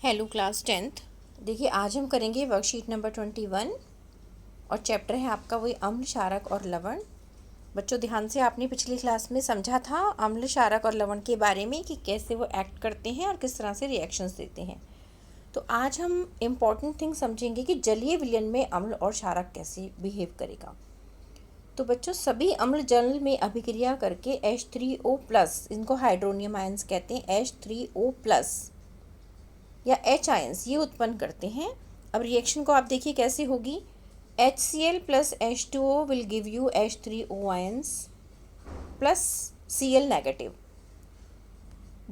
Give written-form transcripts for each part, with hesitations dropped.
Hello class 10th। देखिए आज हम करेंगे वर्कशीट नंबर 21 और चैप्टर है आपका वही अम्ल क्षारक और लवण। बच्चों ध्यान से, आपने पिछली क्लास में समझा था अम्ल क्षारक और लवण के बारे में कि कैसे वो एक्ट करते हैं और किस तरह से रिएक्शंस देते हैं। तो आज हम इम्पॉर्टेंट थिंग समझेंगे कि जलीय विलयन में अम्ल और क्षारक कैसे बिहेव करेगा। तो बच्चों सभी अम्ल जल में अभिक्रिया करके H3O+, इनको हाइड्रोनियम आयंस कहते हैं, H3O+ या H आयंस ये उत्पन्न करते हैं। अब रिएक्शन को आप देखिए कैसे होगी। HCl plus H2O will give you H3O ions plus Cl negative.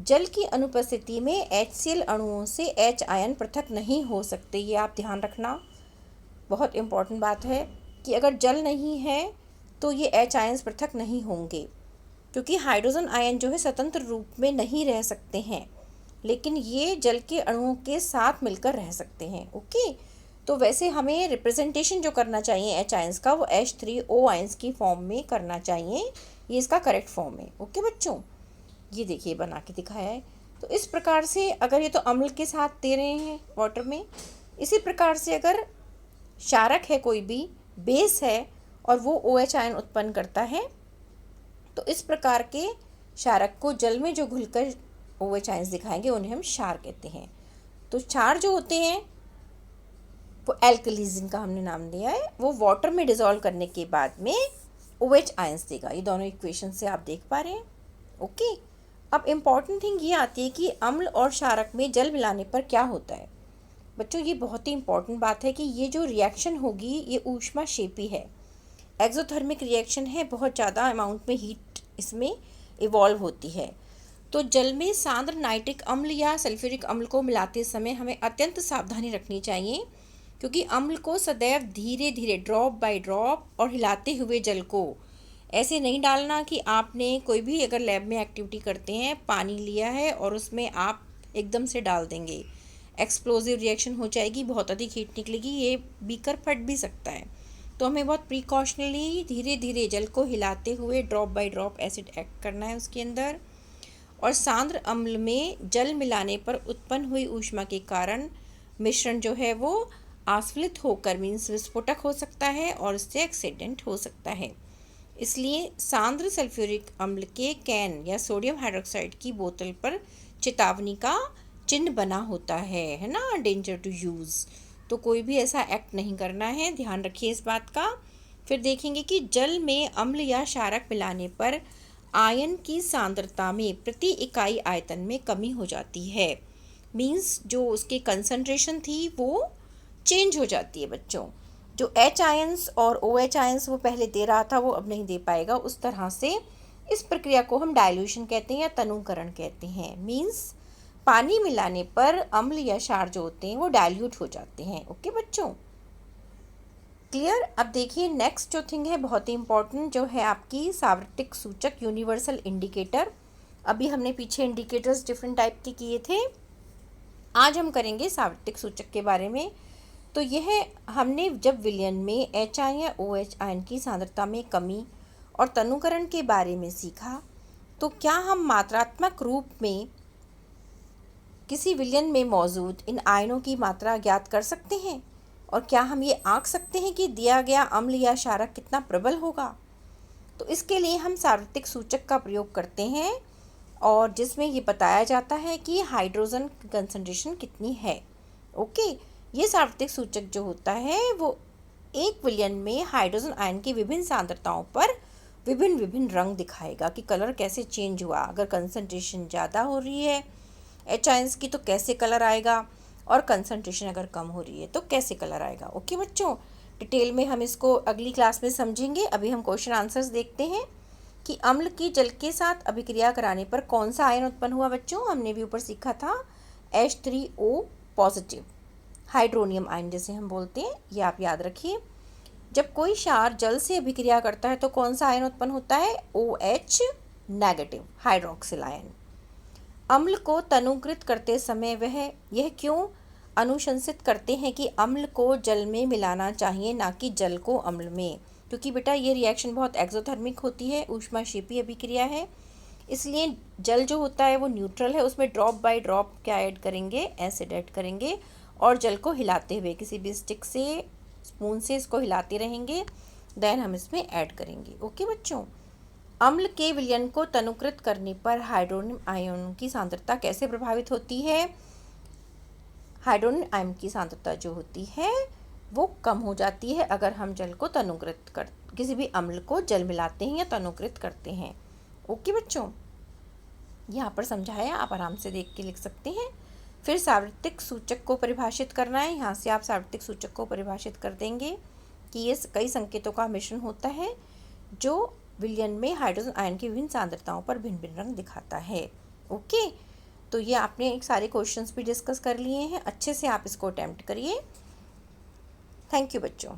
जल की अनुपस्थिति में HCl अणुओं से H आयन पृथक नहीं हो सकते, ये आप ध्यान रखना। बहुत इम्पॉर्टेंट बात है कि अगर जल नहीं है तो ये H आयंस पृथक नहीं होंगे, क्योंकि हाइड्रोजन आयन जो है स्वतंत्र रूप में नहीं रह सकते हैं, लेकिन ये जल के अणुओं के साथ मिलकर रह सकते हैं। ओके, तो वैसे हमें रिप्रेजेंटेशन जो करना चाहिए H आयंस का वो H3O आयंस की फॉर्म में करना चाहिए। ये इसका करेक्ट फॉर्म है। ओके बच्चों, ये देखिए बना के दिखाया है। तो इस प्रकार से अगर ये तो अम्ल के साथ दे रहे हैं वाटर में, इसी प्रकार से अगर क्षारक है, कोई भी बेस है और वो OH आयन उत्पन्न करता है, तो इस प्रकार के क्षारक को जल में जो घुलकर OH आयंस दिखाएंगे उन्हें हम क्षार कहते हैं। तो क्षार जो होते हैं वो एल्कलीज, जिनका हमने नाम दिया है, वो वाटर में डिसॉल्व करने के बाद में OH आयंस देगा। ये दोनों इक्वेशन से आप देख पा रहे हैं। ओके, अब इम्पॉर्टेंट थिंग ये आती है कि अम्ल और क्षारक में जल मिलाने पर क्या होता है। बच्चों ये बहुत ही इंपॉर्टेंट बात है कि ये जो रिएक्शन होगी ये ऊष्माक्षेपी है, एक्सोथर्मिक रिएक्शन है। बहुत ज़्यादा अमाउंट में हीट इसमें इवॉल्व होती है। तो जल में सांद्र नाइट्रिक अम्ल या सल्फ्यूरिक अम्ल को मिलाते समय हमें अत्यंत सावधानी रखनी चाहिए, क्योंकि अम्ल को सदैव धीरे धीरे ड्रॉप बाय ड्रॉप और हिलाते हुए जल को ऐसे नहीं डालना कि आपने कोई भी अगर लैब में एक्टिविटी करते हैं, पानी लिया है और उसमें आप एकदम से डाल देंगे, एक्सप्लोजिव रिएक्शन हो जाएगी, बहुत अधिक हीट निकलेगी, ये बीकर फट भी सकता है। तो हमें बहुत प्रिकॉशनली धीरे धीरे जल को हिलाते हुए drop by drop acid act करना है उसके अंदर। और सांद्र अम्ल में जल मिलाने पर उत्पन्न हुई ऊष्मा के कारण मिश्रण जो है वो आस्फलित होकर मीन्स विस्फोटक हो सकता है और इससे एक्सीडेंट हो सकता है। इसलिए सांद्र सल्फ्यूरिक अम्ल के कैन या सोडियम हाइड्रोक्साइड की बोतल पर चेतावनी का चिन्ह बना होता है ना, डेंजर टू यूज़। तो कोई भी ऐसा एक्ट नहीं करना है, ध्यान रखिए इस बात का। फिर देखेंगे कि जल में अम्ल या क्षारक मिलाने पर आयन की सांद्रता में प्रति इकाई आयतन में कमी हो जाती है। मीन्स जो उसकी कंसंट्रेशन थी वो चेंज हो जाती है बच्चों। जो H आयंस और OH आयंस वो पहले दे रहा था वो अब नहीं दे पाएगा उस तरह से। इस प्रक्रिया को हम डाइल्यूशन कहते हैं या तनुकरण कहते हैं। मीन्स पानी मिलाने पर अम्ल या क्षार जो होते हैं वो डाइल्यूट हो जाते हैं। ओके बच्चों, क्लियर। अब देखिए नेक्स्ट जो थिंग है बहुत ही इंपॉर्टेंट, जो है आपकी सार्वत्रिक सूचक, यूनिवर्सल इंडिकेटर। अभी हमने पीछे इंडिकेटर्स डिफरेंट टाइप के किए थे, आज हम करेंगे सार्वत्रिक सूचक के बारे में। तो यह हमने जब विलयन में H आयन या OH आयन की सांद्रता में कमी और तनुकरण के बारे में सीखा, तो क्या हम मात्रात्मक रूप में किसी विलयन में मौजूद इन आयनों की मात्रा ज्ञात कर सकते हैं, और क्या हम ये आंक सकते हैं कि दिया गया अम्ल या क्षारक कितना प्रबल होगा। तो इसके लिए हम सार्वत्रिक सूचक का प्रयोग करते हैं, और जिसमें ये बताया जाता है कि हाइड्रोजन कंसंट्रेशन कितनी है। ओके, ये सार्वत्रिक सूचक जो होता है वो एक विलयन में हाइड्रोजन आयन की विभिन्न सांद्रताओं पर विभिन्न विभिन्न रंग दिखाएगा कि कलर कैसे चेंज हुआ। अगर कंसंट्रेशन ज़्यादा हो रही है H आयंस की तो कैसे कलर आएगा, और कंसंट्रेशन अगर कम हो रही है तो कैसे कलर आएगा। ओके बच्चों, डिटेल में हम इसको अगली क्लास में समझेंगे। अभी हम क्वेश्चन आंसर्स देखते हैं कि अम्ल की जल के साथ अभिक्रिया कराने पर कौन सा आयन उत्पन्न हुआ। बच्चों हमने भी ऊपर सीखा था H3O+, हाइड्रोनियम आयन जिसे हम बोलते हैं, ये आप याद रखिए। जब कोई क्षार जल से अभिक्रिया करता है तो कौन सा आयन उत्पन्न होता है, OH नेगेटिव, हाइड्रोक्सिल आयन। अम्ल को तनुकृत करते समय वह यह क्यों अनुशंसित करते हैं कि अम्ल को जल में मिलाना चाहिए, ना कि जल को अम्ल में, क्योंकि बेटा ये रिएक्शन बहुत एक्सोथर्मिक होती है, ऊष्माक्षेपी अभिक्रिया है। इसलिए जल जो होता है वो न्यूट्रल है, उसमें ड्रॉप बाय ड्रॉप क्या ऐड करेंगे, एसिड ऐड करेंगे और जल को हिलाते हुए किसी भी स्टिक से, स्पून से इसको हिलाते रहेंगे, देन हम इसमें ऐड करेंगे। ओके बच्चों, अम्ल के विलयन को तनुकृत करने पर हाइड्रोनियम आयन की सांद्रता कैसे प्रभावित होती है? हाइड्रोनियम आयन की सांद्रता जो होती है वो कम हो जाती है अगर हम जल को तनुकृत कर, किसी भी अम्ल को जल मिलाते हैं या तनुकृत करते हैं। ओके बच्चों, यहाँ पर समझाया, आप आराम से देख के लिख सकते हैं। फिर सार्वत्रिक सूचक को परिभाषित करना है। यहाँ से आप सार्वत्रिक सूचक को परिभाषित कर देंगे कि ये कई संकेतों का मिश्रण होता है जो विलयन में हाइड्रोजन आयन की विभिन्न सांद्रताओं पर भिन्न भिन्न रंग दिखाता है। ओके, तो ये आपने एक सारे क्वेश्चंस भी डिस्कस कर लिए हैं, अच्छे से आप इसको अटेम्प्ट करिए। थैंक यू बच्चों।